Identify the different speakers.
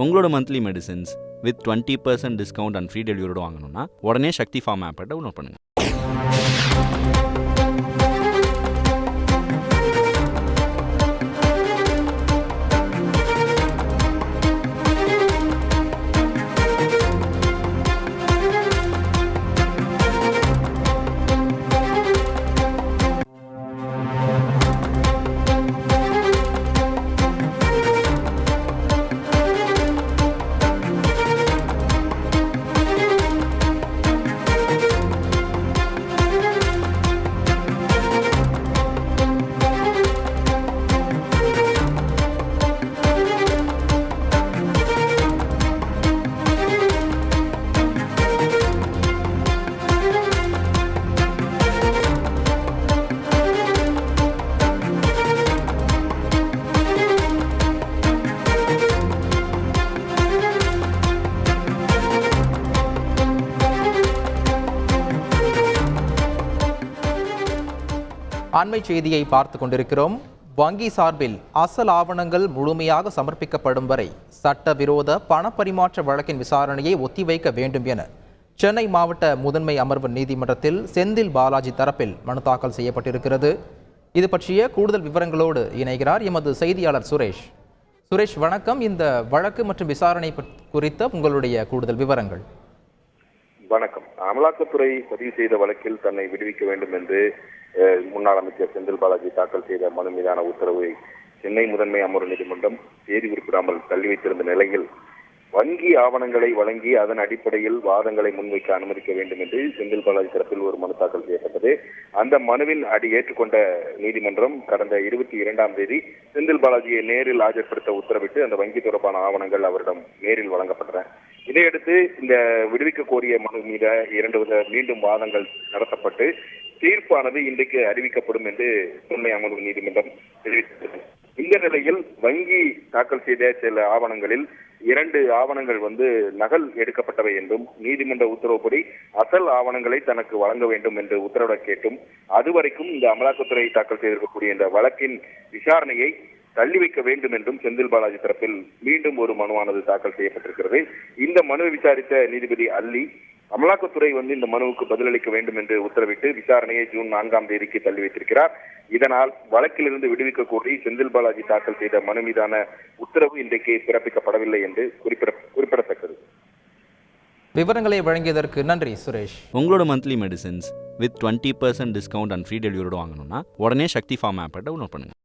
Speaker 1: உங்களோட monthly medicines with 20% discount and free டெலிவரியோட வாங்கணும்னா உடனே சக்தி ஃபார்ம் ஆப்பை டவுன்லோட் பண்ணுங்கள்.
Speaker 2: அண்மை செய்தியை பார்த்து கொண்டிருக்கிறோம். வங்கி சார்பில் அசல் ஆவணங்கள் முழுமையாக சமர்ப்பிக்கப்படும் வரை சட்டவிரோத பணப்பரிமாற்ற வழக்கின் விசாரணையை ஒத்திவைக்க வேண்டும் என சென்னை மாவட்ட முதன்மை அமர்வு நீதிமன்றத்தில் செந்தில் பாலாஜி தரப்பில் மனு தாக்கல் செய்யப்பட்டிருக்கிறது. இது பற்றிய கூடுதல் விவரங்களோடு இணைகிறார் எமது செய்தியாளர் சுரேஷ். சுரேஷ், வணக்கம். இந்த வழக்கு மற்றும் விசாரணை குறித்த உங்களுடைய கூடுதல் விவரங்கள்.
Speaker 3: வணக்கம். அமலாக்கத்துறை பதிவு செய்த வழக்கில் தன்னை விடுவிக்க வேண்டும் என்று முன்னாள் அமைச்சர் செந்தில் பாலாஜி தாக்கல் செய்த மனு மீதான உத்தரவை சென்னை முதன்மை அமர்வு நீதிமன்றம் தேதி குறிப்பிடாமல் தள்ளி வைத்திருந்த நிலையில் வங்கி ஆவணங்களை வழங்கி அதன் அடிப்படையில் வாதங்களை முன்வைக்க அனுமதிக்க வேண்டும் என்று செந்தில் பாலாஜி தரப்பில் ஒரு மனு தாக்கல் செய்யப்பட்டது. அந்த மனுவின் ஏற்றுக்கொண்ட நீதிமன்றம் கடந்த 22ஆம் தேதி செந்தில் பாலாஜியை நேரில் ஆஜர்படுத்த உத்தரவிட்டு அந்த வங்கி தொடர்பான ஆவணங்கள் அவரிடம் நேரில் வழங்கப்பட்டன. இதையடுத்து இந்த விடுவிக்க கோரிய மனு மீது 2 மீண்டும் வாதங்கள் நடத்தப்பட்டு தீர்ப்பானது இன்றைக்கு அறிவிக்கப்படும் என்று சென்னை அமர்வு நீதிமன்றம் தெரிவித்தது. இந்த நிலையில் வங்கி தாக்கல் செய்த சில ஆவணங்களில் 2 ஆவணங்கள் நகல் எடுக்கப்பட்டவை என்றும் நீதிமன்ற உத்தரவுப்படி அசல் ஆவணங்களை தனக்கு வழங்க வேண்டும் என்று உத்தரவிட கேட்டும் அதுவரைக்கும் இந்த அமலாக்கத்துறை தாக்கல் செய்திருக்கக்கூடிய இந்த வழக்கின் விசாரணையை தள்ளி வைக்க வேண்டும் என்றும் செந்தில் பாலாஜி தரப்பில் மீண்டும் ஒரு மனுவானது தாக்கல் செய்யப்பட்டிருக்கிறது. இந்த மனுவை விசாரித்த நீதிபதி அல்லி அமலாக்கத்துறை இந்த மனுவுக்கு பதிலளிக்க வேண்டும் என்று உத்தரவிட்டு விசாரணையை ஜூன் 4ஆம் தேதிக்கு தள்ளி வைத்திருக்கிறார். இதனால் வழக்கிலிருந்து விடுவிக்க கோரி செந்தில் பாலாஜி தாக்கல் செய்த மனு மீதான உத்தரவு இன்றைக்கு பிறப்பிக்கப்படவில்லை என்று குறிப்பிடத்தக்கது.
Speaker 2: விவரங்களை வழங்கியதற்கு நன்றி சுரேஷ்.
Speaker 1: உங்களோட monthly medicines with 20% discount and free டெலிவரியோட வாங்கணும்னா உடனே சக்தி ஃபார்ம் ஆப்பை டவுன்லோட் பண்ணுங்கள்.